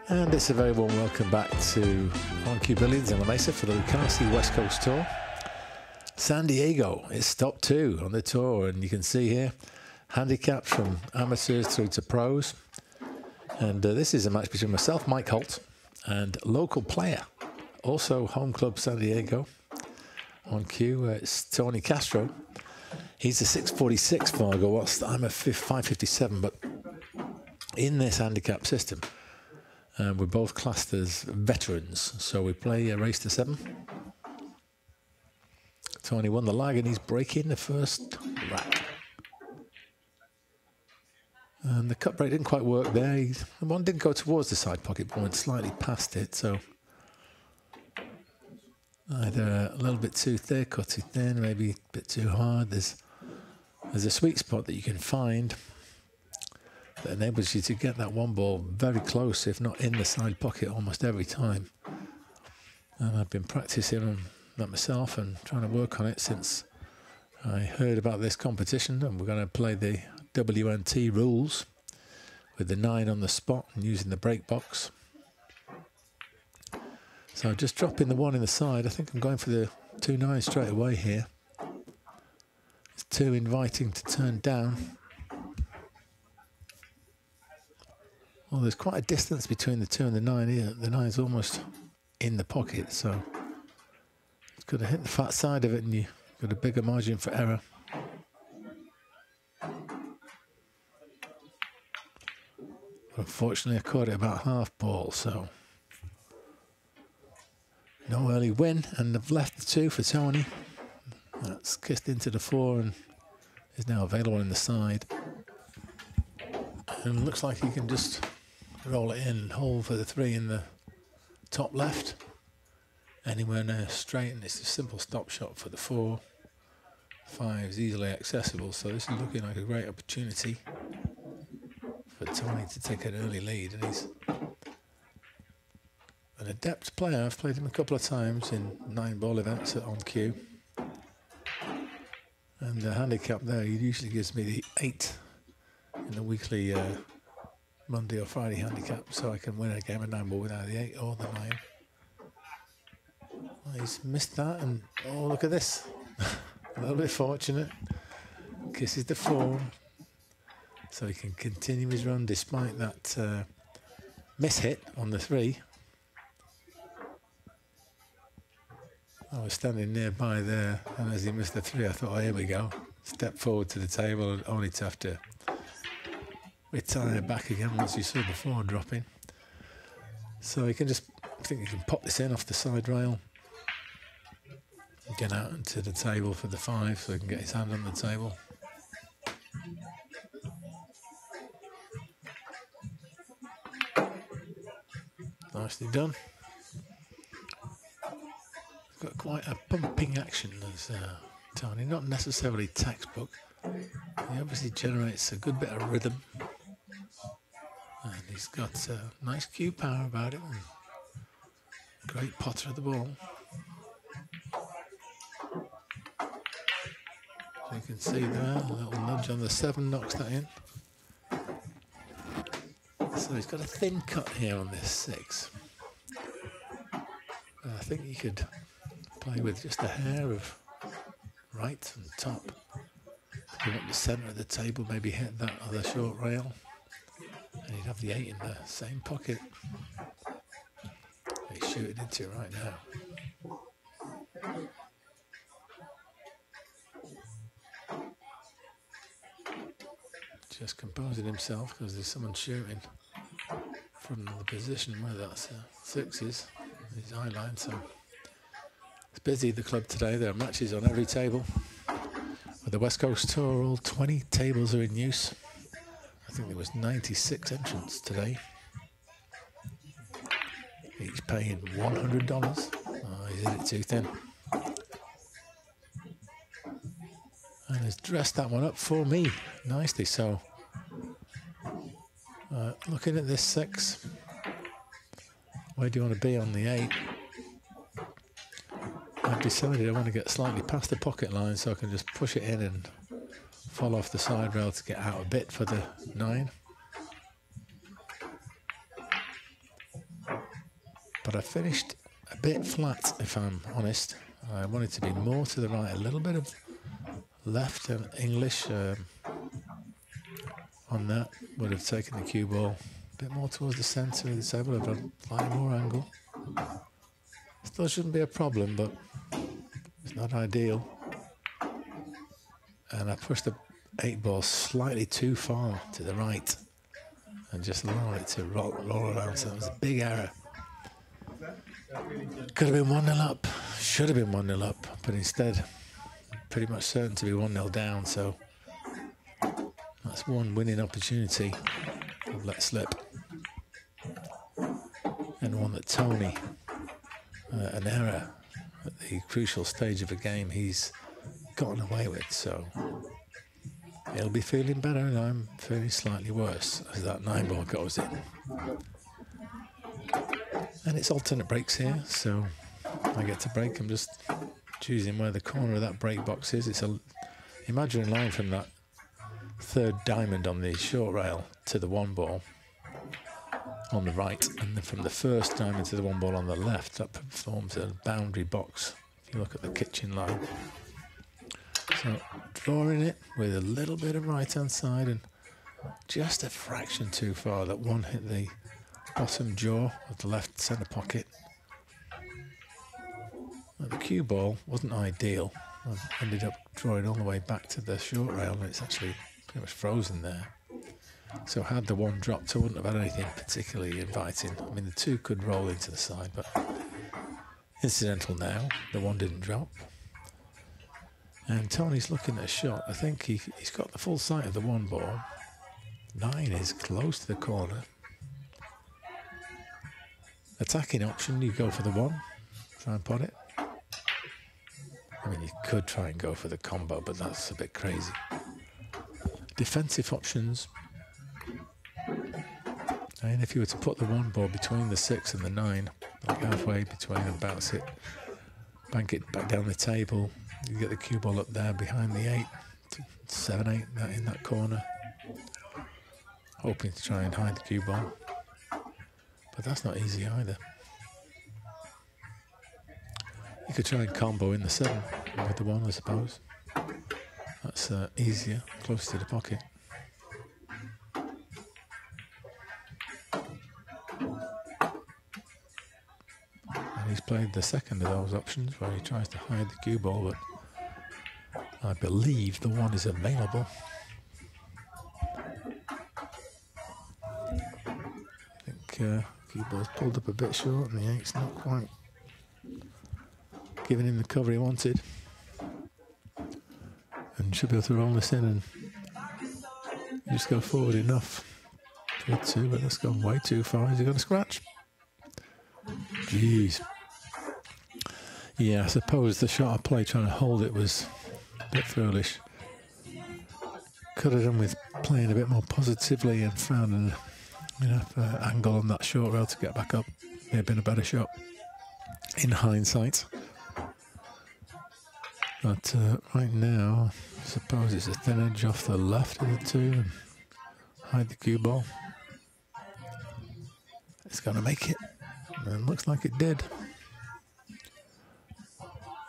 And it's a very warm welcome back to On Cue Billiards in Mesa for the Lucasi West Coast Tour. San Diego is stop 2 on the tour, and you can see here handicapped from amateurs through to pros. And this is a match between myself, Mike Holt, and local player, also home club San Diego. On cue, it's Tony Castro. He's a 646 Fargo, whilst I'm a 557, but in this handicap system, we're both classed as veterans, so we play a race to 7. Tony won the lag and he's breaking the first rack. And the cut break didn't quite work there. The one didn't go towards the side pocket, but went slightly past it, so either a little bit too thick or too thin, maybe a bit too hard. There's a sweet spot that you can find that enables you to get that one ball very close, if not in the side pocket, almost every time. And I've been practicing on that myself and trying to work on it since I heard about this competition, and we're going to play the WNT rules with the 9 on the spot and using the break box. So just dropping the 1 in the side. I think I'm going for the 2 9s straight away here. It's too inviting to turn down. Well, there's quite a distance between the 2 and the 9 here. The 9's almost in the pocket, so it's got to hit the fat side of it and you've got a bigger margin for error. Unfortunately, I caught it about half ball, so no early win, and I've left the 2 for Tony. That's kissed into the 4 and is now available in the side. And looks like he can just roll it in and hold for the 3 in the top left. Anywhere near straight, and it's a simple stop shot for the 4. 5 is easily accessible, so this is looking like a great opportunity for Tony to take an early lead. And he's an adept player. I've played him a couple of times in Nineball events at On Cue. And the handicap there, he usually gives me the 8 in the weekly Monday or Friday handicap, so I can win a game of Nineball without the 8 or the 9. Well, he's missed that, and oh, look at this. A little bit fortunate. Kisses the 4, so he can continue his run despite that miss hit on the 3. I was standing nearby there, and as he missed the 3, I thought, oh, here we go. Step forward to the table, only to have to retire back again once you saw the 4 dropping. So he can just, I think he can pop this in off the side rail, get out into the table for the 5 so he can get his hand on the table. Nicely done. Got quite a pumping action as Tony, not necessarily textbook. He obviously generates a good bit of rhythm, and he's got nice cue power about him. Great potter of the ball. So you can see there, a little nudge on the 7 knocks that in. So he's got a thin cut here on this 6. I think you could play with just a hair of right and top. You want the centre of the table, maybe hit that other short rail, and you'd have the 8 in the same pocket. He's shooting into it right now. Just composing himself because there's someone shooting from the position where that 6 is, his eye line. So it's busy, the club today. There are matches on every table. With the West Coast Tour, all 20 tables are in use. I think there was 96 entrants today, each paying $100. Oh, he's hit it too thin. And has dressed that one up for me nicely. So looking at this 6, where do you want to be on the 8? I've decided I want to get slightly past the pocket line so I can just push it in and fall off the side rail to get out a bit for the 9. but I finished a bit flat, if I'm honest. I wanted to be more to the right, a little bit of left and English on that. Would have taken the cue ball a bit more towards the centre of the table, would have had slightly more angle. Still shouldn't be a problem, but it's not ideal. And I pushed the 8 ball slightly too far to the right and just allowed it to roll around, so it was a big error. Could have been 1-0 up, should have been 1-0 up, but instead pretty much certain to be 1-0 down, so that's one winning opportunity I've let slip. And one that Tony, an error at the crucial stage of a game, he's gotten away with, so he'll be feeling better and I'm feeling slightly worse as that 9-ball goes in. And it's alternate breaks here, so I get to break. I'm just choosing where the corner of that break box is. It's a imaginary line from that 3rd diamond on the short rail to the 1-ball on the right, and then from the 1st diamond to the 1-ball on the left. That forms a boundary box if you look at the kitchen line. So drawing it with a little bit of right hand side and just a fraction too far. That one hit the bottom jaw of the left centre pocket. Well, the cue ball wasn't ideal. I ended up drawing all the way back to the short rail and it's actually pretty much frozen there. So had the 1 dropped, I wouldn't have had anything particularly inviting. I mean, the 2 could roll into the side, but incidental now, the 1 didn't drop. And Tony's looking at a shot. I think he's got the full sight of the 1-ball. 9 is close to the corner. Attacking option, you go for the 1, try and pot it. I mean, you could try and go for the combo, but that's a bit crazy. Defensive options. And if you were to put the 1-ball between the 6 and the 9, like halfway between and bounce it, bank it back down the table, you get the cue ball up there behind the 8, 7, 8, in that corner. Hoping to try and hide the cue ball. But that's not easy either. You could try and combo in the 7 with the 1, I suppose. That's easier, closer to the pocket. And he's played the second of those options where he tries to hide the cue ball, but I believe the 1 is available. I think cue ball's pulled up a bit short and the 8's not quite giving him the cover he wanted. And should be able to roll this in and just go forward enough for it to, but that's gone way too far. Is he going to scratch? Jeez. Yeah, I suppose the shot I played trying to hold it was a bit foolish. Could have done with playing a bit more positively and found an enough angle on that short rail to get back up. May have been a better shot in hindsight. But right now, I suppose it's a thin edge off the left of the 2 and hide the cue ball. It's going to make it, and it looks like it did.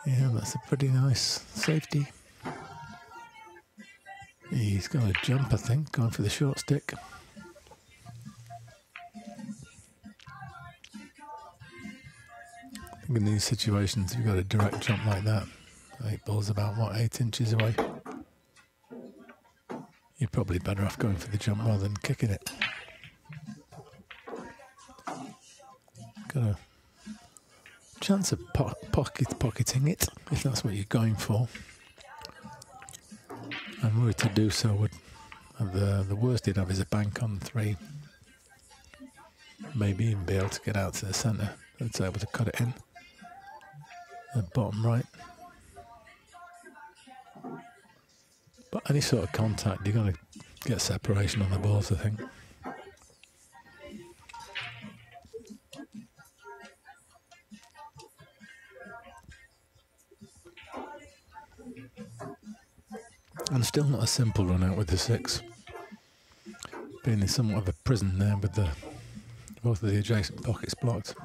Yeah, that's a pretty nice safety. He's going to jump, I think, going for the short stick. I think in these situations, you've got a direct jump like that. 8 ball's about, what, 8 inches away? You're probably better off going for the jump rather than kicking it. Got a chance of pocketing it, if that's what you're going for. And were to do so, would the worst he'd have is a bank on 3. Maybe even be able to get out to the centre. It's able to cut it in. The bottom right. But any sort of contact, you're going to get separation on the balls, I think. And still not a simple run out with the 6. Being in somewhat of a prison there with both of the adjacent pockets blocked.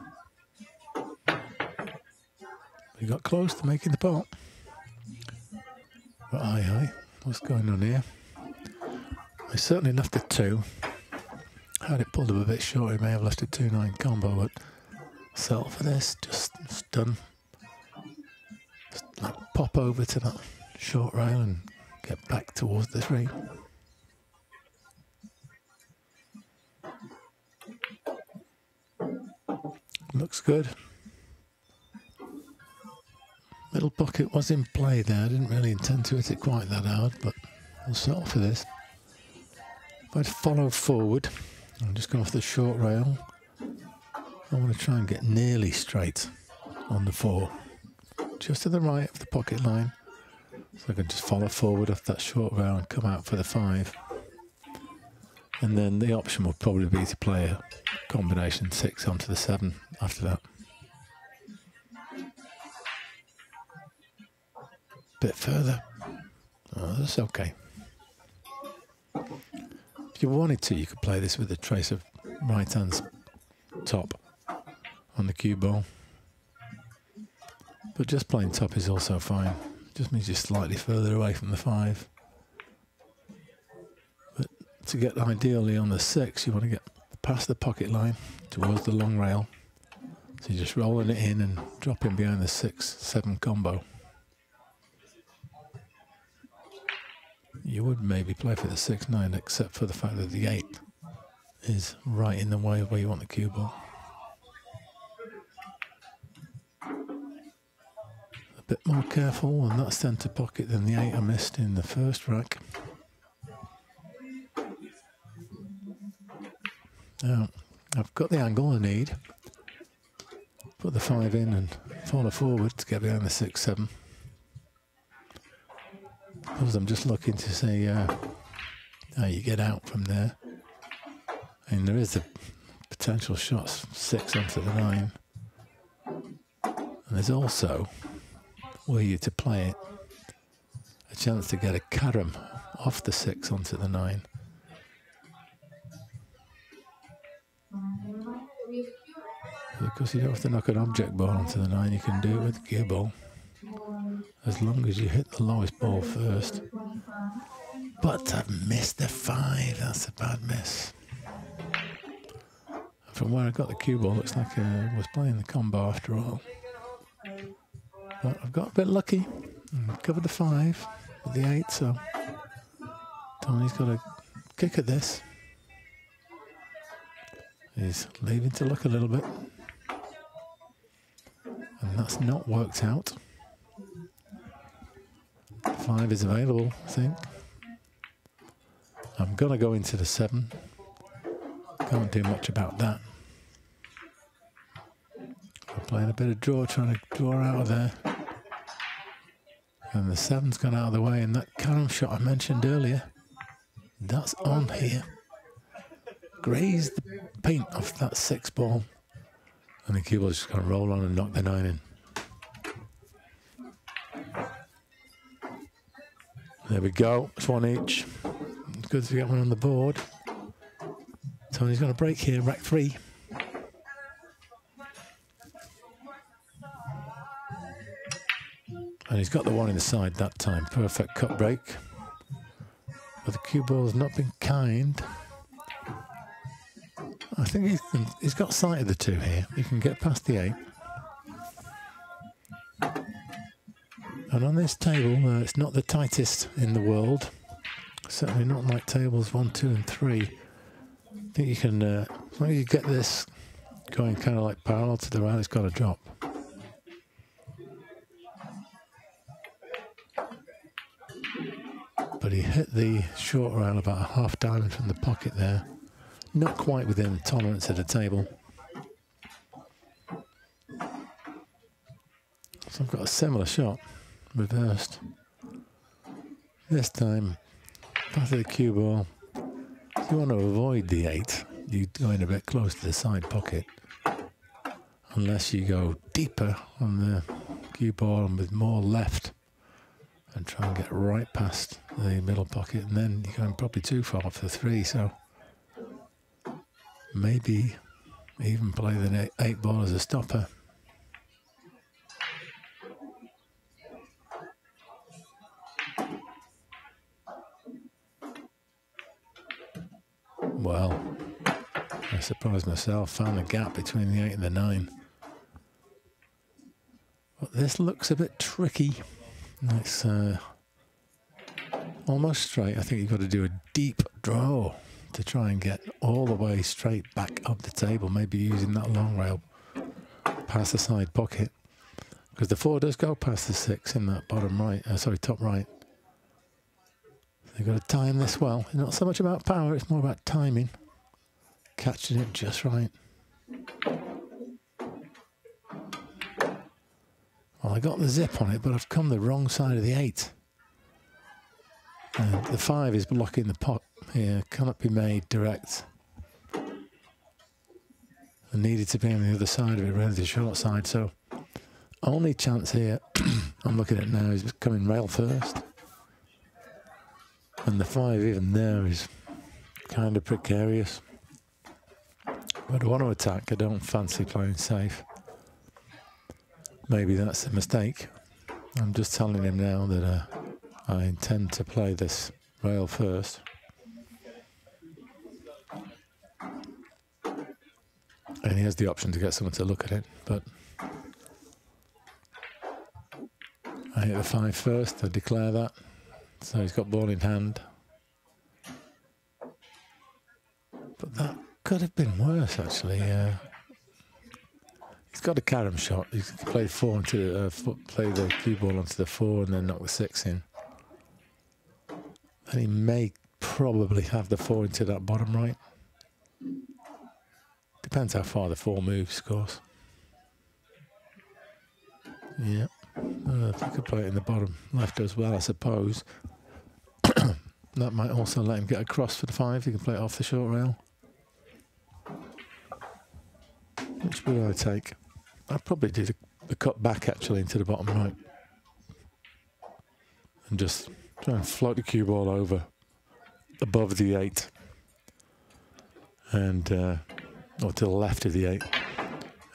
We got close to making the pot. But aye, what's going on here? I certainly left it 2. Had it pulled up a bit short, he may have left a 2-9 combo, but settle for this, just done. Just like pop over to that short rail and get back towards the 3. Looks good. Middle pocket was in play there. I didn't really intend to hit it quite that hard, but we'll settle for this. If I'd follow forward, I'm just going off the short rail. I want to try and get nearly straight on the 4. Just to the right of the pocket line. So I can just follow forward off that short rail and come out for the 5. And then the option will probably be to play a combination 6 onto the 7 after that. Bit further. Oh, that's okay. If you wanted to, you could play this with a trace of right hand's top on the cue ball. But just playing top is also fine. Just means you're slightly further away from the 5. But to get ideally on the 6, you want to get past the pocket line towards the long rail. So you're just rolling it in and dropping behind the 6-7 combo. You would maybe play for the 6-9, except for the fact that the 8 is right in the way of where you want the cue ball. A bit more careful on that centre pocket than the 8 I missed in the first rack. Now, I've got the angle I need. Put the 5 in and follow forward to get behind the 6-7. Because I'm just looking to see how you get out from there. And there is a potential shot 6 onto the 9. And there's also, were you to play it, a chance to get a carom off the 6 onto the 9. Because you don't have to knock an object ball onto the 9, you can do it with the cue ball. As long as you hit the lowest ball first. But I've missed the 5. That's a bad miss. From where I got the cue ball, looks like I was playing the combo after all. But I've got a bit lucky. Covered the 5 with the 8, so Tony's got a kick at this. He's leaving to look a little bit. And that's not worked out. 5 is available, I think. I'm going to go into the 7. Can't do much about that. I'm playing a bit of draw, trying to draw out of there. And the 7's gone out of the way, and that carom shot I mentioned earlier, that's on here. Grazed the paint off that 6 ball. And the cue ball's just going to roll on and knock the 9 in. There we go, it's 1 each. It's good to get one on the board. Tony's going to break here, rack 3. And he's got the 1 in the side that time. Perfect cut break. But the cue ball's not been kind. I think he's got sight of the 2 here. He can get past the 8. And on this table, it's not the tightest in the world. Certainly not like tables 1, 2, and 3. I think you can, as long as you get this going kind of like parallel to the rail, it's got to drop. But he hit the short rail about a half diamond from the pocket there. Not quite within tolerance of the table. So I've got a similar shot, reversed. This time, path of the cue ball. If you want to avoid the 8, you go in a bit close to the side pocket. Unless you go deeper on the cue ball and with more left and try and get right past the middle pocket, and then you're going probably too far for 3, so maybe even play the 8 ball as a stopper. well. I surprised myself, found the gap between the 8 and the 9. But this looks a bit tricky. It's almost straight. I think you've got to do a deep draw to try and get all the way straight back up the table, maybe using that long rail past the side pocket. Because the 4 does go past the 6 in that bottom right, top right. You've got to time this well. It's not so much about power, it's more about timing. Catching it just right. Well, I got the zip on it, but I've come the wrong side of the 8. And the 5 is blocking the pot here, cannot be made direct. And needed to be on the other side of it, rather the short side, so only chance here, I'm looking at now, is coming rail first. And the 5 even there is kind of precarious. But I want to attack, I don't fancy playing safe. Maybe that's a mistake. I'm just telling him now that I intend to play this rail first. And he has the option to get someone to look at it, but I hit the 5 first, I declare that. So he's got ball in hand. But that could have been worse, actually. He's got a carom shot. He can play 4 into play the cue ball onto the 4 and then knock the 6 in. And he may probably have the 4 into that bottom right. Depends how far the 4 moves, of course. Yeah. If I could play it in the bottom left as well, I suppose. That might also let him get across for the 5. He can play it off the short rail. Which would I take? I'd probably do the cut back actually into the bottom right. And just try and float the cue ball over above the 8. And, or to the left of the 8.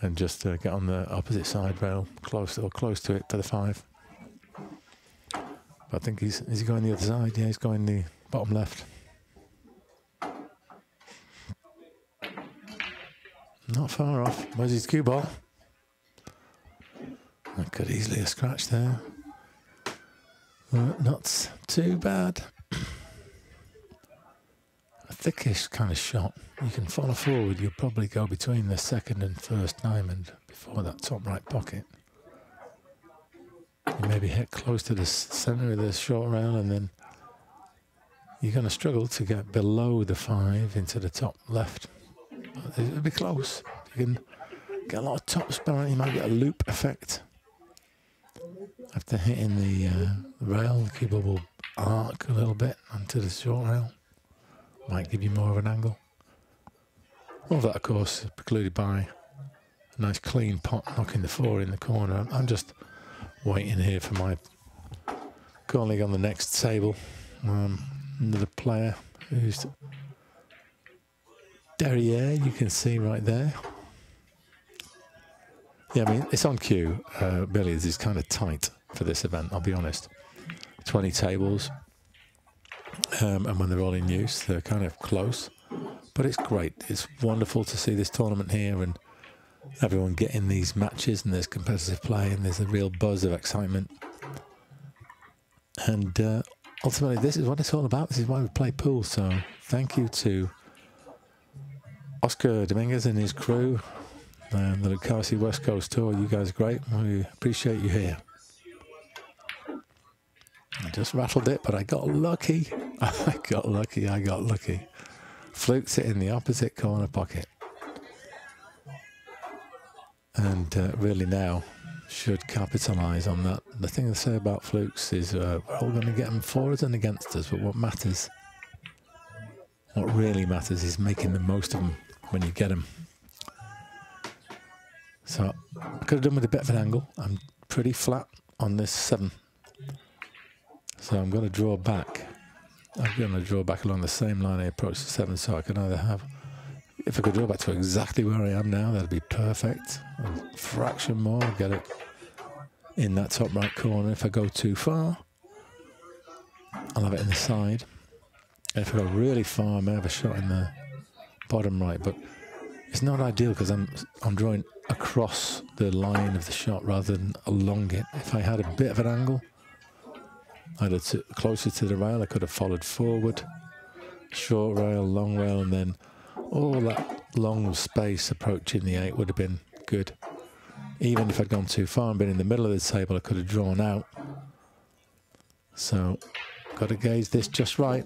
And just get on the opposite side rail, close to it, to the 5. But I think is he going the other side? Yeah, he's going the bottom left. Not far off. Where's his cue ball? That could easily have scratched there. Not too bad. A thickish kind of shot. You can follow forward. You'll probably go between the 2nd and 1st diamond before that top right pocket. You maybe hit close to the centre of the short rail, and then you're going to struggle to get below the 5 into the top left. It'll be close. You can get a lot of top spin. You might get a loop effect. After hitting the rail, the cue ball will arc a little bit onto the short rail. Might give you more of an angle. All of that, of course, is precluded by a nice clean pot knocking the 4 in the corner. I'm just waiting here for my colleague on the next table. Another player who's Derriere, you can see right there. Yeah, I mean, it's on cue. Billiards is kind of tight for this event, I'll be honest. 20 tables. And when they're all in use, they're kind of close. But it's great. It's wonderful to see this tournament here and everyone getting these matches, and there's competitive play and there's a real buzz of excitement. And ultimately, this is what it's all about. This is why we play pool. So thank you to Oscar Dominguez and his crew, the Lucasi West Coast Tour. You guys are great. We appreciate you here. I just rattled it, but I got lucky. I got lucky. Fluked it in the opposite corner pocket. And really now should capitalise on that. The thing to say about flukes is we're all going to get them for us and against us, but what really matters is making the most of them when you get them. So I could have done with a bit of an angle. I'm pretty flat on this 7. So I'm going to draw back. I'm going to draw back along the same line I approached the 7, so I can either have, if I could draw back to exactly where I am now, that'd be perfect. A fraction more, I'll get it in that top right corner. If I go too far, I'll have it in the side. And if I go really far, I may have a shot in the bottom right, but it's not ideal because I'm drawing across the line of the shot rather than along it. If I had a bit of an angle, I'd have closer to the rail, I could have followed forward, short rail, long rail, and then all that long space approaching the 8 would have been good. Even if I'd gone too far and been in the middle of the table, I could have drawn out. So, got to gauge this just right.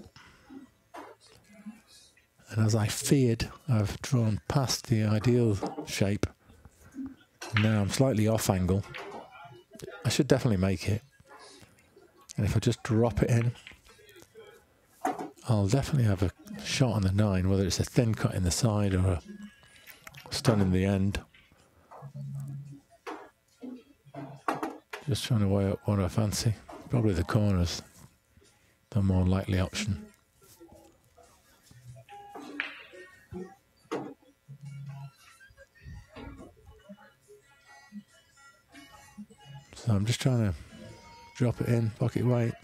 And as I feared, I've drawn past the ideal shape. Now I'm slightly off angle. I should definitely make it. And if I just drop it in, I'll definitely have a shot on the 9, whether it's a thin cut in the side or a stun in the end. Just trying to weigh up what I fancy. Probably the corners, the more likely option. So I'm just trying to drop it in, pocket weight.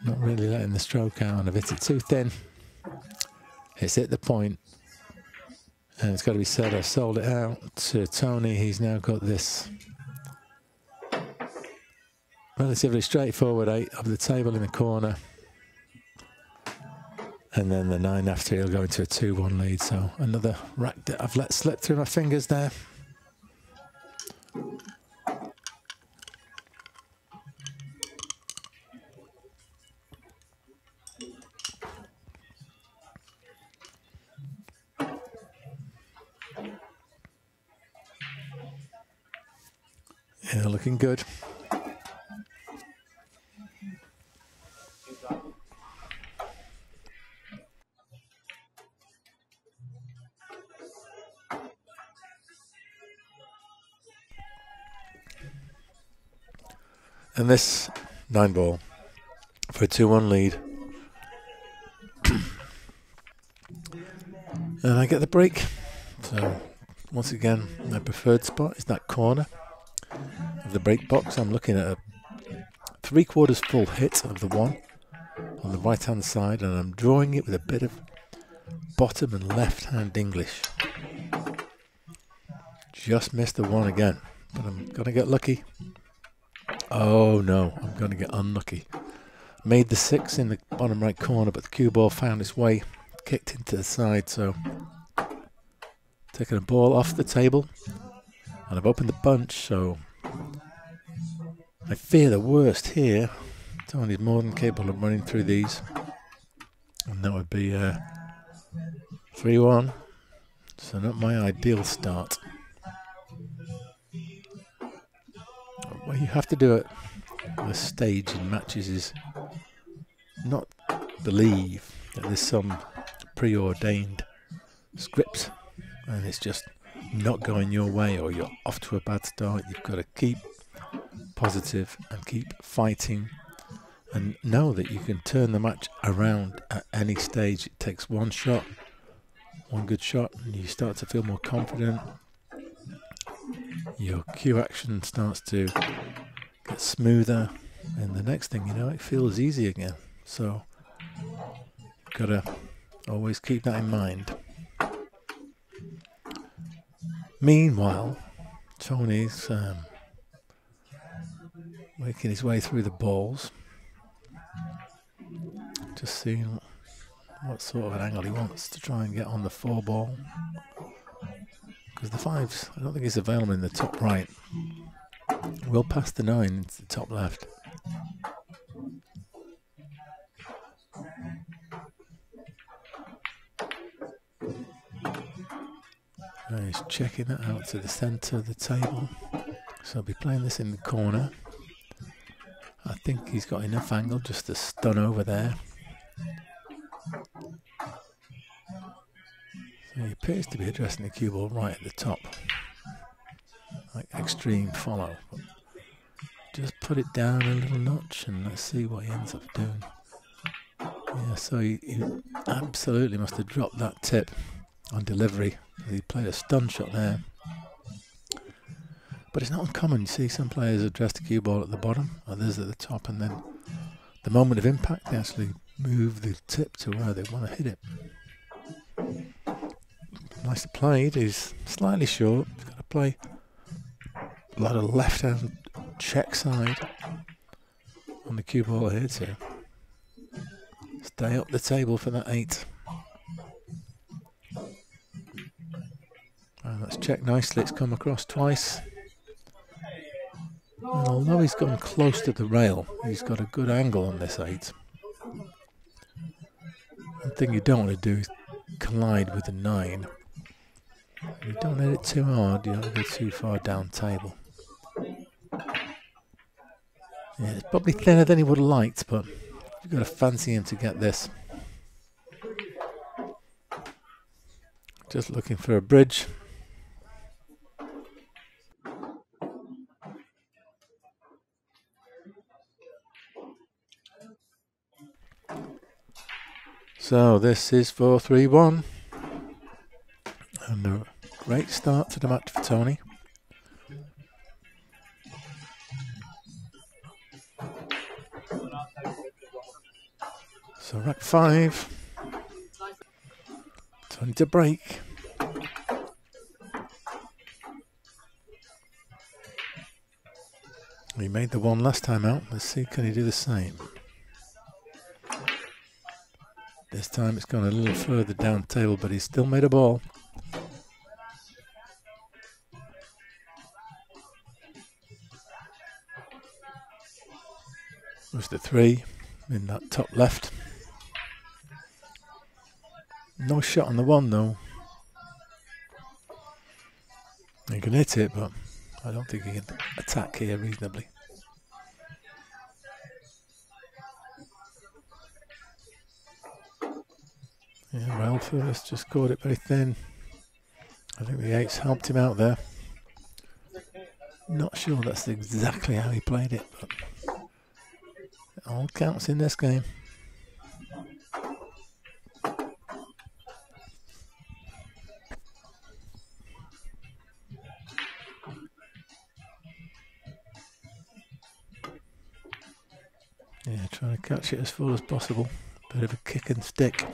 Not really letting the stroke out, and if it's too thin, it's hit the point. And it's got to be said, I sold it out to Tony. He's now got this relatively straightforward 8 of the table in the corner. And then the 9 after, he'll go into a 2-1 lead. So another rack that I've let slip through my fingers there. Yeah, looking good. And this 9-ball for a 2-1 lead. And I get the break. So once again, my preferred spot is that corner of the break box. I'm looking at a 3/4 full hit of the 1 on the right hand side, and I'm drawing it with a bit of bottom and left hand English. Just missed the 1 again, but I'm gonna get lucky. Oh no, I'm gonna get unlucky. Made the 6 in the bottom right corner, but the cue ball found its way, kicked into the side. So taking a ball off the table, and I've opened the bunch, so I fear the worst here. Tony's more than capable of running through these, and that would be 3-1. So not my ideal start. What you have to do at this stage in matches is not believe that there's some preordained script and it's just not going your way or you're off to a bad start. You've got to keep positive and keep fighting and know that you can turn the match around at any stage. It takes one shot, one good shot, and you start to feel more confident. Your cue action starts to get smoother, and the next thing you know, it feels easy again. So you've got to always keep that in mind. Meanwhile, Tony's making his way through the balls, just seeing what sort of an angle he wants to try and get on the 4 ball. Because the 5s, I don't think it's available in the top right. We'll pass the 9 into the top left. And he's checking that out to the centre of the table. So I'll be playing this in the corner. I think he's got enough angle just to stun over there. So he appears to be addressing the cue ball right at the top. Like extreme follow. But just put it down a little notch and let's see what he ends up doing. Yeah, so he absolutely must have dropped that tip on delivery. He played a stun shot there. But it's not uncommon. You see some players address the cue ball at the bottom, others at the top, and then the moment of impact they actually move the tip to where they want to hit it. nicely played. He's slightly short. He's got to play a lot of left-hand check side on the cue ball here to stay up the table for that 8. And that's checked nicely. It's come across twice. And although he's gone close to the rail, he's got a good angle on this 8. One thing you don't want to do is collide with the 9. You don't hit it too hard, you don't go too far down table. Yeah, it's probably thinner than he would have liked, but you've got to fancy him to get this. Just looking for a bridge. So this is 4-3-1. And a great start to the match for Tony. So rack 5. Tony to break. He made the 1 last time out. Let's see, can he do the same? This time it's gone a little further down the table, but he's still made a ball. Was the 3 in that top left. No shot on the 1 though. He can hit it, but I don't think he can attack here reasonably. Yeah, well, first just caught it very thin. I think the 8's helped him out there. Not sure that's exactly how he played it, but it all counts in this game. Yeah, trying to catch it as full as possible. Bit of a kick and stick.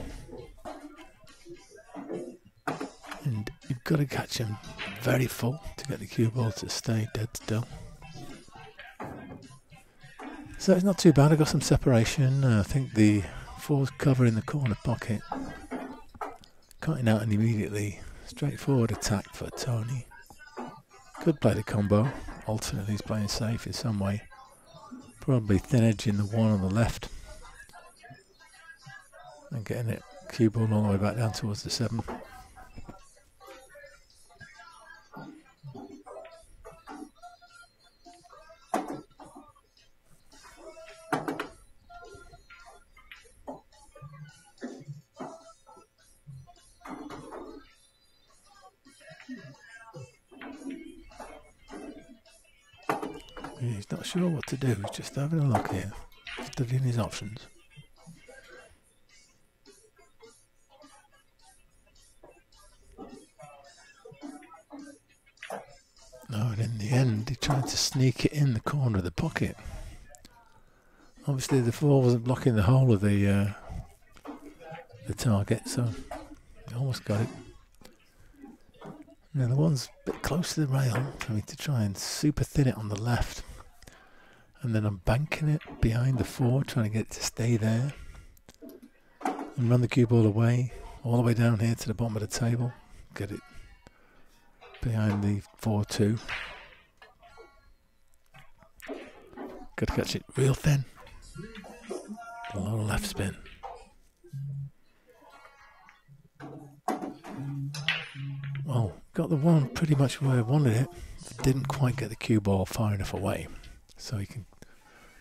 And you've got to catch him very full to get the cue ball to stay dead still. So it's not too bad. I got some separation. I think the 4's covering the corner pocket. Cutting out an immediately straightforward attack for Tony. Could play the combo. Alternately he's playing safe in some way. Probably thin edge in the 1 on the left. And getting it cue ball all the way back down towards the 7. He's not sure what to do, he's just having a look here, studying his options. No, and in the end he tried to sneak it in the corner of the pocket. Obviously the 4 wasn't blocking the whole of the target, so he almost got it. Now the 1's a bit close to the rail for me to try and super thin it on the left. And then I'm banking it behind the 4, trying to get it to stay there. And run the cue ball away, all the way down here to the bottom of the table. Get it behind the 4-2. Got to catch it real thin. A lot of left spin. Well, got the 1 pretty much where I wanted it. Didn't quite get the cue ball far enough away. So he can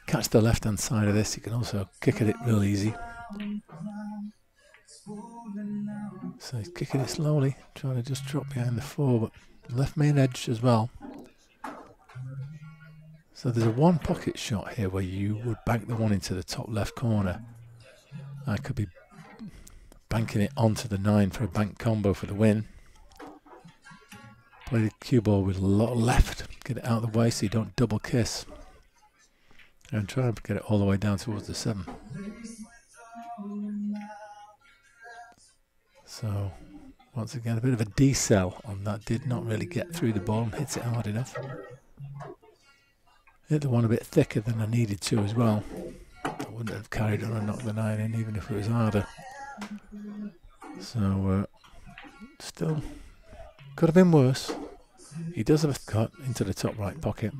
catch the left hand side of this. He can also kick at it real easy. So he's kicking it slowly, trying to just drop behind the 4, but left main edge as well. So there's a 1 pocket shot here where you would bank the 1 into the top left corner. I could be banking it onto the 9 for a bank combo for the win. Play the cue ball with a lot of left, get it out of the way so you don't double kiss. And try and get it all the way down towards the 7. So, Once again, a bit of a decel on that. Did not really get through the ball and hit it hard enough. Hit the one a bit thicker than I needed to as well. I wouldn't have carried on and knocked the 9 in even if it was harder. So, still could have been worse. He does have a cut into the top right pocket.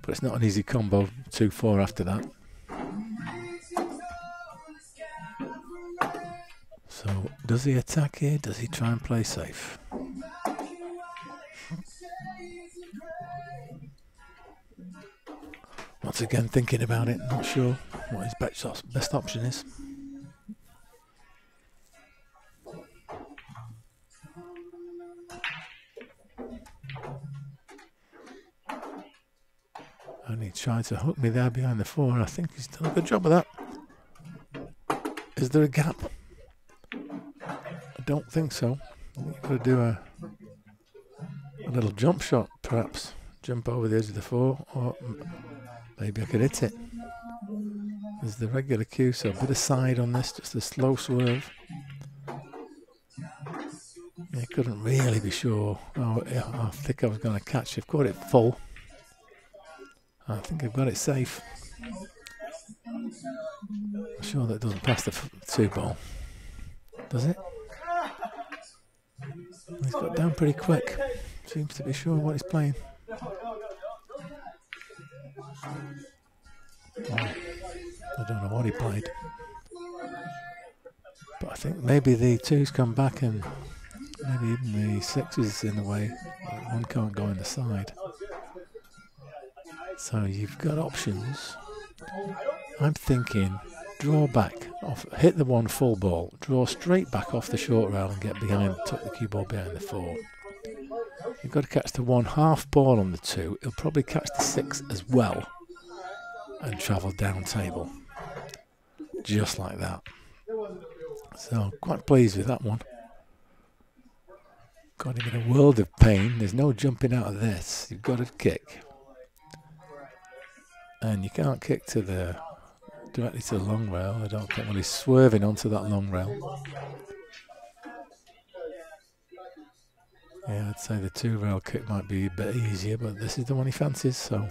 But it's not an easy combo, 2-4 after that. So, does he attack here? Does he try and play safe? Once again, thinking about it, not sure what his best option is. And he tried to hook me there behind the 4, and I think he's done a good job of that. Is there a gap? I don't think so. I think you've got to do a little jump shot, perhaps. Jump over the edge of the 4, or maybe I could hit it. There's the regular cue, so a bit of side on this, just a slow swerve. I couldn't really be sure how thick I was going to catch. I've got it full. I think I've got it safe. I'm sure that doesn't pass the 2 ball. Does it? He's got down pretty quick. Seems to be sure what he's playing. Oh, I don't know what he played. But I think maybe the 2's come back and maybe even the 6 is in the way. One can't go in the side. So you've got options. I'm thinking draw back, hit the 1 full ball, draw straight back off the short rail and get behind, tuck the cue ball behind the 4. You've got to catch the 1 half ball on the 2. He'll probably catch the 6 as well and travel down table. Just like that. So quite pleased with that one. Got him in a world of pain. There's no jumping out of this. You've got to kick. And you can't kick to directly to the long rail. I don't think. Well, he's swerving onto that long rail. Yeah, I'd say the 2 rail kick might be a bit easier, but this is the one he fancies, so.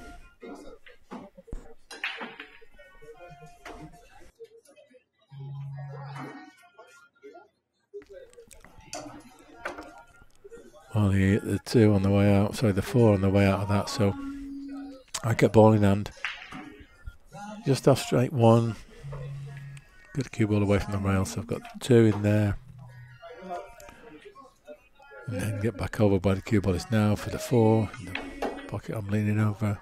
Well, he hit the 2 on the way out, sorry, the 4 on the way out of that, so I get ball in hand. Just off straight 1. Get the cue ball away from the rail, so I've got 2 in there. And then get back over by the cue ball. It's now for the 4. In the pocket I'm leaning over.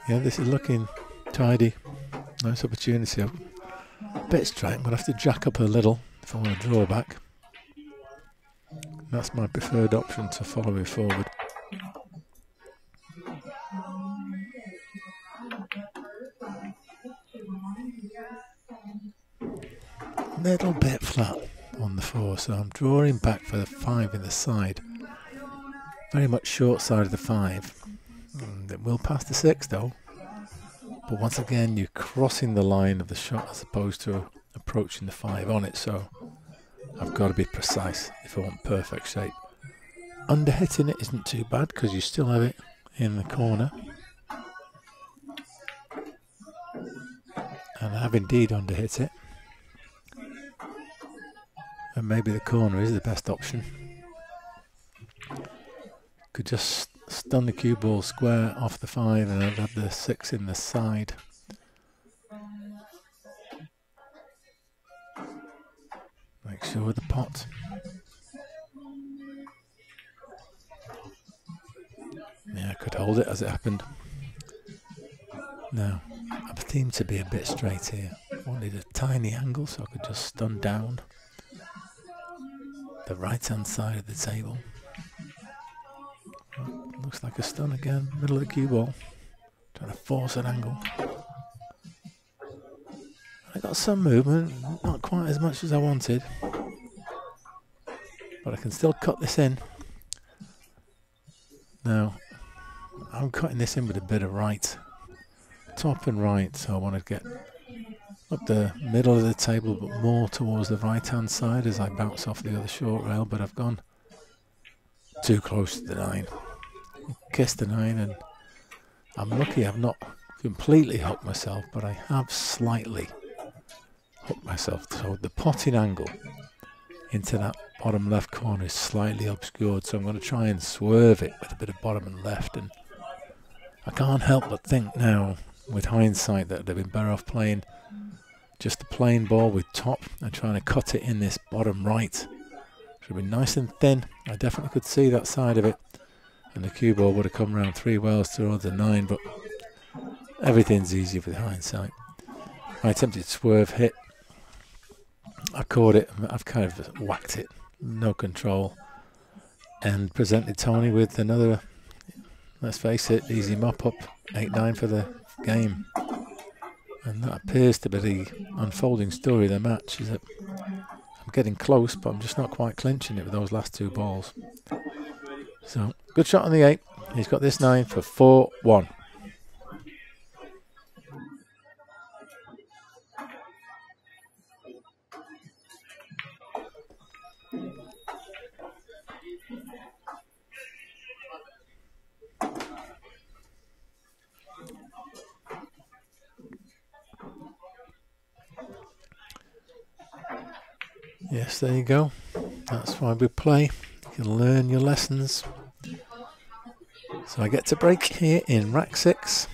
Yeah, this is looking tidy. Nice opportunity. A bit straight. I'm going to have to jack up a little if I want to draw back. That's my preferred option to follow me forward. Little bit flat on the 4, so I'm drawing back for the 5 in the side. Very much short side of the 5. And it will pass the 6 though. But once again, you're crossing the line of the shot as opposed to approaching the 5 on it, so I've got to be precise if I want perfect shape. Underhitting it isn't too bad because you still have it in the corner. And I have indeed underhit it. And maybe the corner is the best option. Could just stun the cue ball square off the 5 and I'd have the 6 in the side. Make sure with the pot. Yeah, I could hold it as it happened. Now, I seem to be a bit straight here. Wanted a tiny angle so I could just stun down the right hand side of the table. Looks like a stun again, middle of the cue ball. Trying to force an angle. I got some movement, not quite as much as I wanted. But I can still cut this in. Now, I'm cutting this in with a bit of right. Top and right, so I want to get up the middle of the table, but more towards the right hand side as I bounce off the other short rail, but I've gone too close to the 9. Kissed the 9, and I'm lucky I've not completely hooked myself, but I have slightly hooked myself. So the potting angle into that bottom left corner is slightly obscured, so I'm going to try and swerve it with a bit of bottom and left. And I can't help but think now, with hindsight, that they've been better off playing just a plain ball with top and trying to cut it in this bottom right. Should be nice and thin. I definitely could see that side of it, and the cue ball would have come around 3 wells towards the 9, but everything's easy with hindsight. I attempted swerve hit. I caught it. I've kind of whacked it. No control. And presented Tony with another, let's face it, easy mop up. 8-9 for the game. And that appears to be the unfolding story of the match, is that I'm getting close, but I'm just not quite clinching it with those last 2 balls. So, good shot on the 8. He's got this 9 for 4-1. Yes, there you go. That's why we play. You can learn your lessons. So I get to break here in rack 6.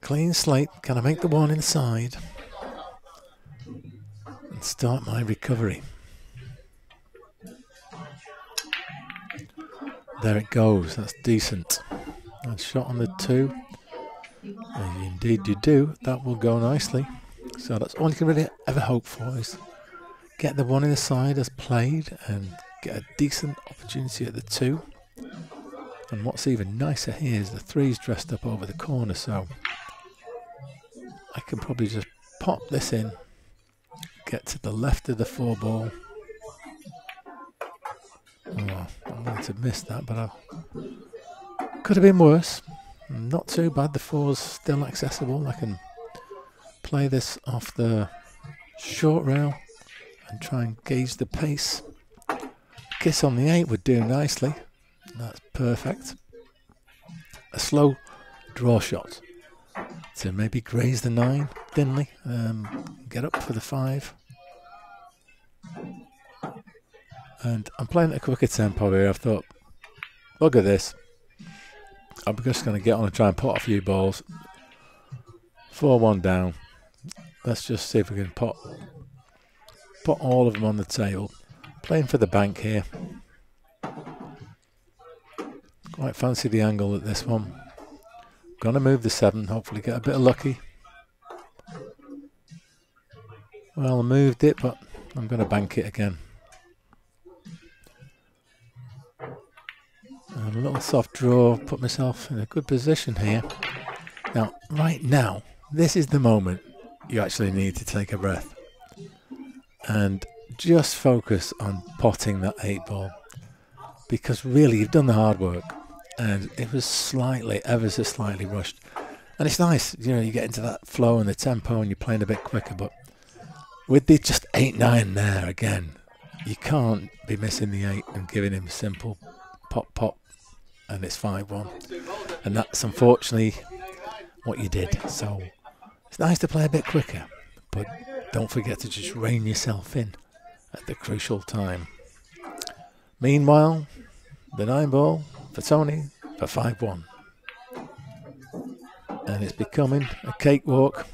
Clean slate. Can I make the 1 inside? And start my recovery. There it goes. That's decent. And shot on the 2. Indeed you do. That will go nicely. So that's all you can really ever hope for, is get the 1 in the side as played and get a decent opportunity at the 2. And what's even nicer here is the 3's dressed up over the corner, so I can probably just pop this in, get to the left of the 4 ball. Oh, I'm going to miss that, but could have been worse. Not too bad. The 4's still accessible. I can play this off the short rail and try and gauge the pace. Kiss on the 8 would do nicely. That's perfect. A slow draw shot to maybe graze the 9 thinly. Get up for the 5. And I'm playing at a quicker tempo here. I've thought, look at this. I'm just going to get on and try and pot a few balls. 4-1 down. Let's just see if we can put all of them on the table. Playing for the bank here. Quite fancy the angle at this one. Gonna move the 7, hopefully get a bit of lucky. Well, I moved it, but I'm gonna bank it again. And a little soft draw, put myself in a good position here. Now, right now, this is the moment you actually need to take a breath and just focus on potting that 8 ball, because really you've done the hard work and it was slightly, ever so slightly rushed. And it's nice, you know, you get into that flow and the tempo and you're playing a bit quicker, but with the just 8-9 there again, you can't be missing the 8 and giving him simple pop pop, and it's 5-1. And that's unfortunately what you did. So it's nice to play a bit quicker, but don't forget to just rein yourself in at the crucial time. Meanwhile, the 9 ball for Tony for 5-1. And it's becoming a cakewalk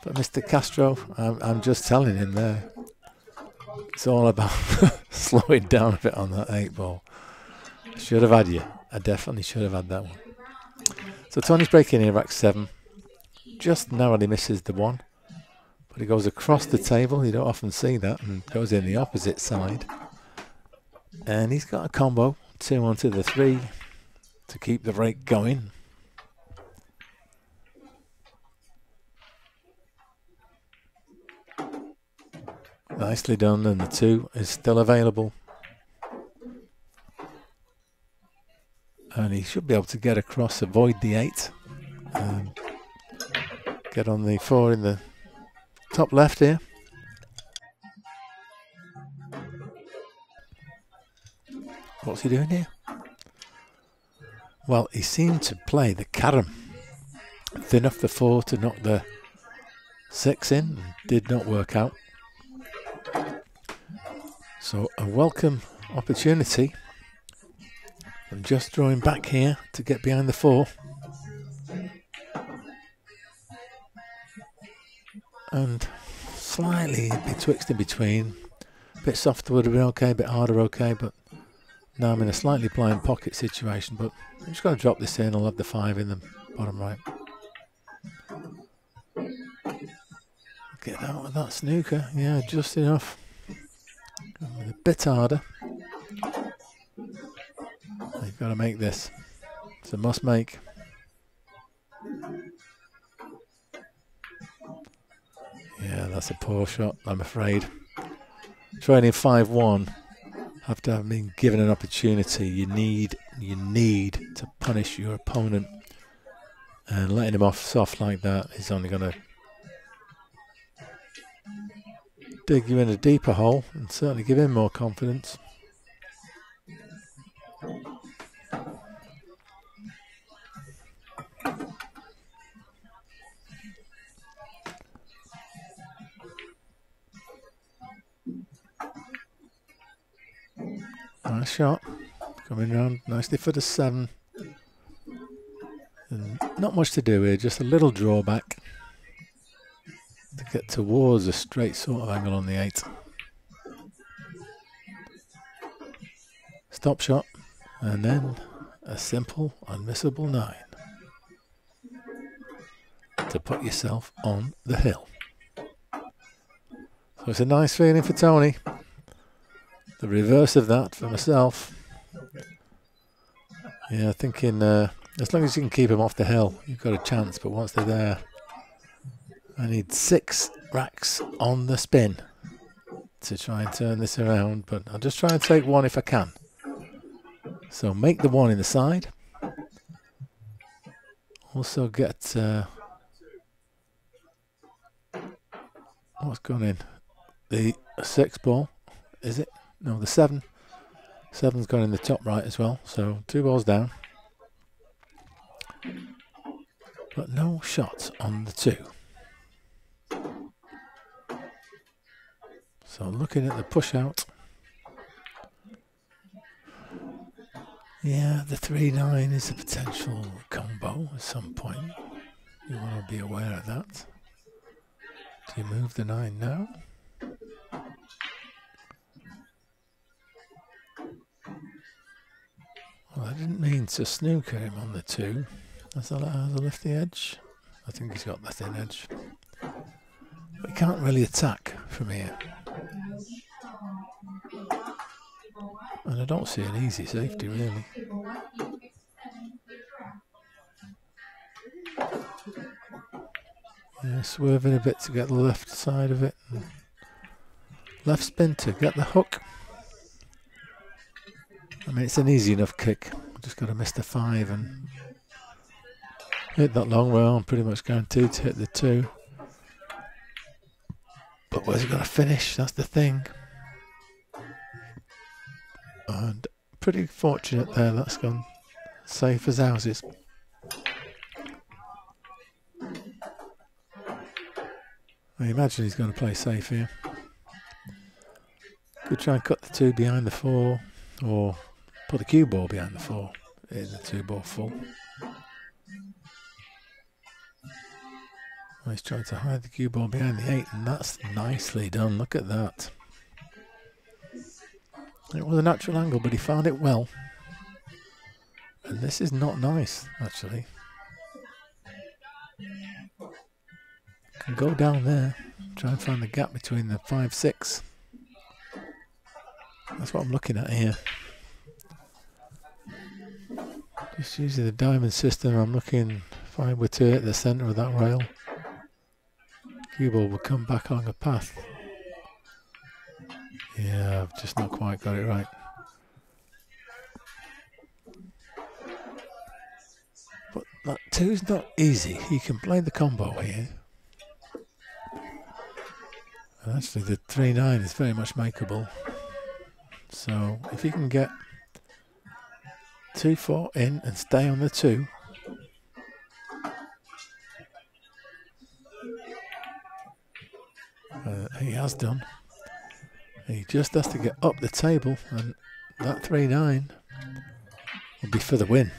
for Mr. Castro. I'm just telling him there. It's all about slowing down a bit on that 8 ball. Should have had you. I definitely should have had that one. So Tony's breaking in rack 7. Just narrowly misses the 1. But it goes across the table. You don't often see that. And goes in the opposite side. And he's got a combo. 2 onto the 3 to keep the rake going. Nicely done, and the 2 is still available. And he should be able to get across, avoid the 8. get on the 4 in the top left here. What's he doing here? Well, he seemed to play the carom. Thin off the 4 to knock the 6 in. Did not work out. So a welcome opportunity. I'm just drawing back here to get behind the 4. And slightly betwixt in between. A bit softer would have been okay, a bit harder okay, but now I'm in a slightly blind pocket situation, but I'm just going to drop this in. I'll have the 5 in the bottom right. Get out with that snooker. Yeah, just enough. A bit harder. You've got to make this. It's a must make. Yeah, that's a poor shot, I'm afraid. Training 5-1. After having been given an opportunity, you need to punish your opponent, and letting him off soft like that is only going to dig you in a deeper hole and certainly give him more confidence. Nice shot, coming round nicely for the 7. And not much to do here, just a little drawback to get towards a straight sort of angle on the 8. Stop shot, and then a simple, unmissable 9 to put yourself on the hill. So it's a nice feeling for Tony. The reverse of that for myself. Yeah, thinking as long as you can keep them off the hill, you've got a chance. But once they're there, I need 6 racks on the spin to try and turn this around. But I'll just try and take 1 if I can. So make the 1 in the side. Also get what's gone in? The 6 ball, is it? No, the 7. 7's gone in the top right as well. So 2 balls down. But no shots on the 2. So looking at the push out. Yeah, the 3-9 is a potential combo at some point. You want to be aware of that. Do you move the 9 now? Well, I didn't mean to snooker him on the 2. As I lift the edge. I think he's got the thin edge. But he can't really attack from here. And I don't see an easy safety, really. Yeah, swerving a bit to get the left side of it. And left spin to get the hook. I mean, it's an easy enough kick. Just got to miss the 5 and hit that long well. I'm pretty much guaranteed to hit the 2. But where's he going to finish? That's the thing. And pretty fortunate there. That's gone safe as houses. I imagine he's going to play safe here. Could try and cut the 2 behind the 4, or put the cue ball behind the 4 in the 2 ball full. Well, he's trying to hide the cue ball behind the 8, and that's nicely done. Look at that. It was a natural angle, but he found it well. And this is not nice, actually. Can go down there, try and find the gap between the 5-6. That's what I'm looking at here. Just using the diamond system, I'm looking if I were to hit the centre of that rail, cue ball will come back along a path. Yeah, I've just not quite got it right. But that 2's not easy. He can play the combo here. And actually the 3-9 is very much makeable. So if you can get 2-4 in and stay on the 2, he has done. He just has to get up the table, and that 3-9 will be for the win.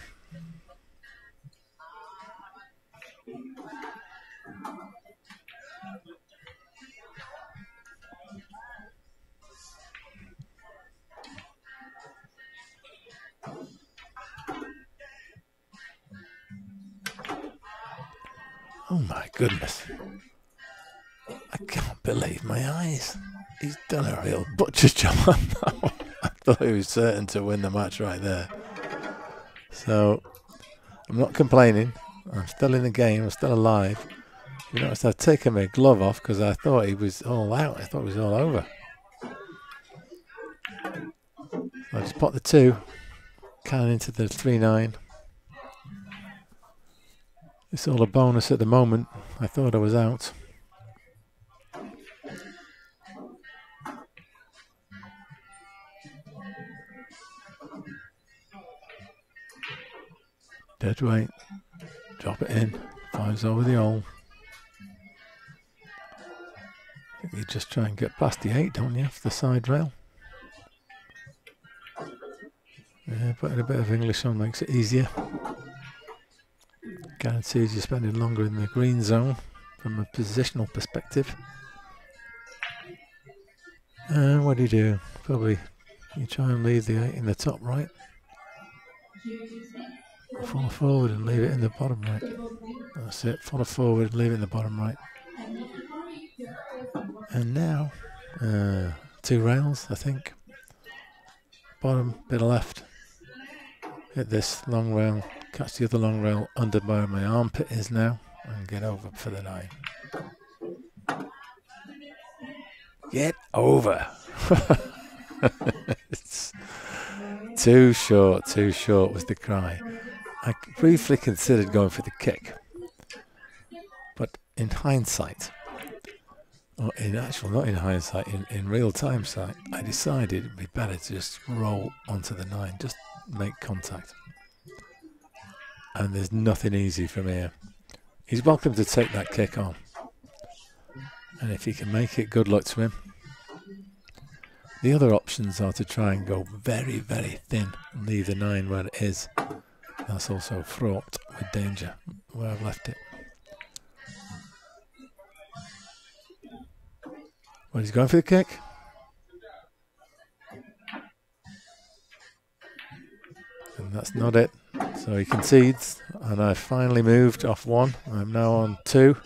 Oh my goodness. I can't believe my eyes. He's done a real butcher's job on that one. I thought he was certain to win the match right there. So, I'm not complaining. I'm still in the game. I'm still alive. You notice I've taken my glove off because I thought he was all out. I thought it was all over. So I just put the 2. Cannon into the 3-9. It's all a bonus at the moment. I thought I was out. Dead weight. Drop it in. 5's over the hole. I think you just try and get past the 8, don't you? For the side rail. Yeah, putting a bit of English on makes it easier. Guarantees you're spending longer in the green zone from a positional perspective. And what do? Probably you try and leave the 8 in the top right. Follow forward and leave it in the bottom right. That's it. Follow forward and leave it in the bottom right. And now, 2 rails, I think. Bottom, bit of left. Hit this long rail. Catch the other long rail under where my armpit is now. And get over for the 9. Get over. It's too short was the cry. I briefly considered going for the kick. But in hindsight, or in actual, not in hindsight, in real time sight, I decided it'd be better to just roll onto the 9, just make contact. And there's nothing easy from here. He's welcome to take that kick on. And if he can make it, good luck to him. The other options are to try and go very, very thin and leave the 9 where it is. That's also fraught with danger where I've left it. Well, he's going for the kick. And that's not it. So he concedes, and I finally moved off 1. I'm now on 2.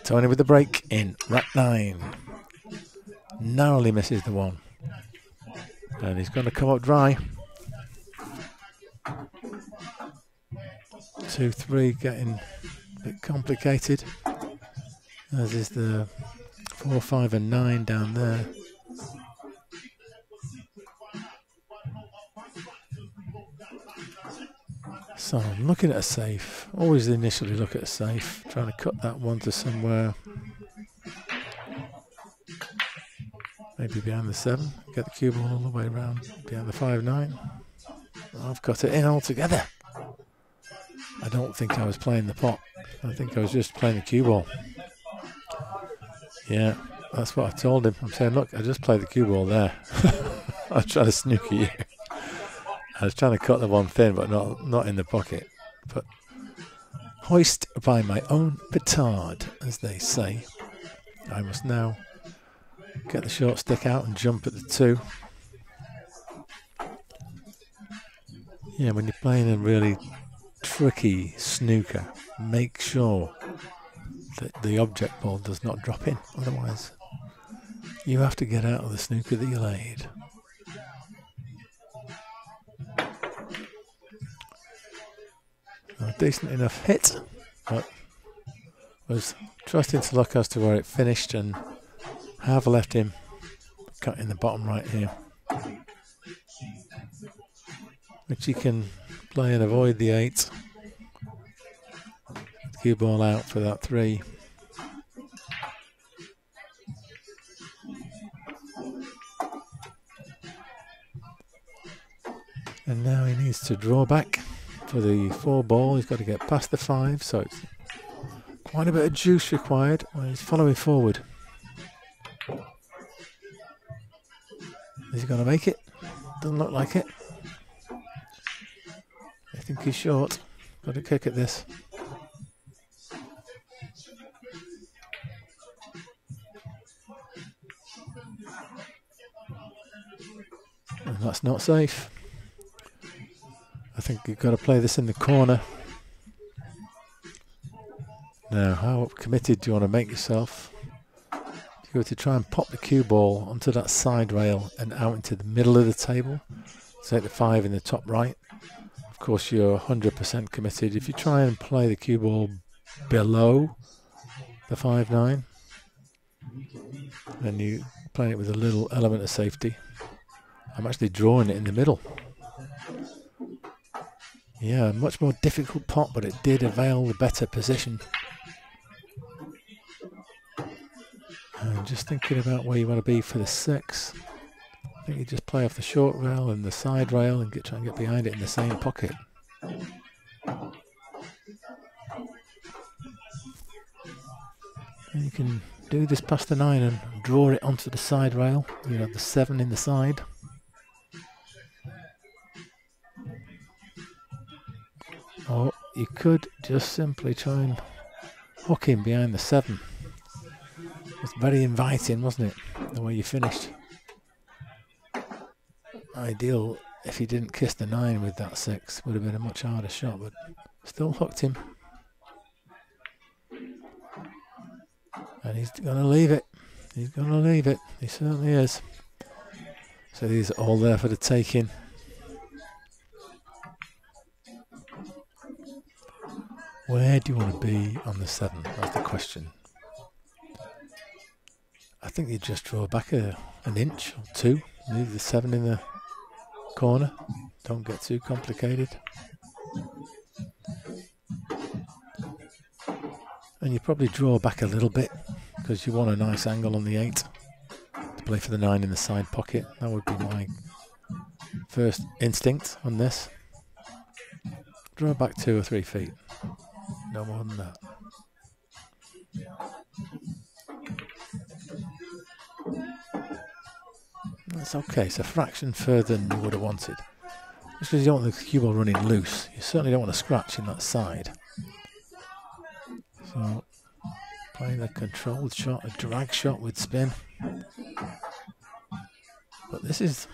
Tony with the break in rack 9. Narrowly misses the 1. And he's going to come up dry. 2-3 getting a bit complicated. As is the 4, 5 and 9 down there. So I'm looking at a safe. Always initially look at a safe. Trying to cut that 1 to somewhere. Maybe behind the 7. Get the cue ball all the way around. Behind the 5-9. I've got it in altogether. I don't think I was playing the pot. I think I was just playing the cue ball. Yeah, that's what I told him. I'm saying, look, I just played the cue ball there. I was trying to snooker you. I was trying to cut the 1 thin, but not in the pocket. But hoist by my own petard, as they say. I must now get the short stick out and jump at the 2. Yeah, when you're playing a really tricky snooker, make sure that the object ball does not drop in. Otherwise, you have to get out of the snooker that you laid. A decent enough hit, but was trusting to luck as to where it finished, and have left him cut in the bottom right here, which he can play and avoid the 8. Cue ball out for that 3. And now he needs to draw back for the 4 ball. He's got to get past the 5, so it's quite a bit of juice required when he's following forward. Is he going to make it? Doesn't look like it. I think he's short. Got to kick at this. And that's not safe. I think you've got to play this in the corner. Now, how committed do you want to make yourself? You go to try and pop the cue ball onto that side rail and out into the middle of the table. Take the 5 in the top right. Of course, you're 100% committed. If you try and play the cue ball below the 5-9, then you play it with a little element of safety. I'm actually drawing it in the middle. Yeah, much more difficult pot, but it did avail the better position. And just thinking about where you want to be for the 6. I think you just play off the short rail and the side rail and try and get behind it in the same pocket. And you can do this past the 9 and draw it onto the side rail. You have the 7 in the side. Or you could just simply try and hook him behind the 7. It's very inviting, wasn't it, the way you finished? Ideal if he didn't kiss the 9 with that 6. Would have been a much harder shot, but still hooked him. And he's going to leave it. He's going to leave it. He certainly is. So these are all there for the taking. Where do you want to be on the 7? That's the question. I think you just draw back an inch or 2. Leave the 7 in the corner. Don't get too complicated. And you probably draw back a little bit because you want a nice angle on the 8 to play for the 9 in the side pocket. That would be my first instinct on this. Draw back 2 or 3 feet. No more than that. That's okay. It's a fraction further than you would have wanted. Just because you don't want the cue ball running loose. You certainly don't want to scratch in that side. So, playing a controlled shot, a drag shot with spin. But this is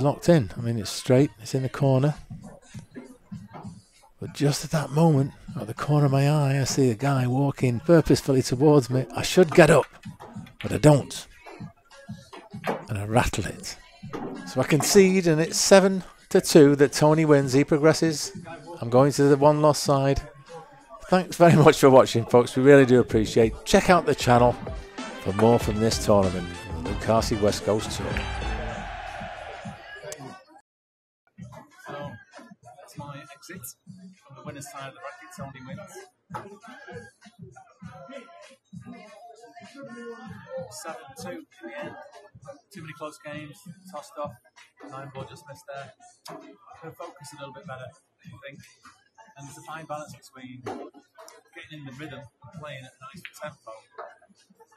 locked in. I mean, it's straight. It's in the corner. But just at that moment, at the corner of my eye, I see a guy walking purposefully towards me. I should get up, but I don't. And I rattle it. So I concede, and it's 7-2 that Tony wins. He progresses. I'm going to the 1-loss side. Thanks very much for watching, folks. We really do appreciate it. Check out the channel for more from this tournament, the Lucasi West Coast Tour. So that's my exit from the winner's side of the bracket. Tony wins. 7-2 in the end. Too many close games, tossed off. Nineball just missed there. Could focus a little bit better, I think. And there's a fine balance between getting in the rhythm and playing at a nice tempo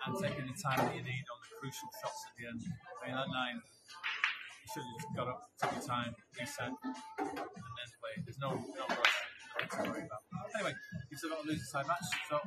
and taking the time that you need on the crucial shots at the end. I mean, that 9, you should have just got up, took your time, reset, and then play. There's no rush, nothing to worry about. Anyway, you've still got a loser side match, so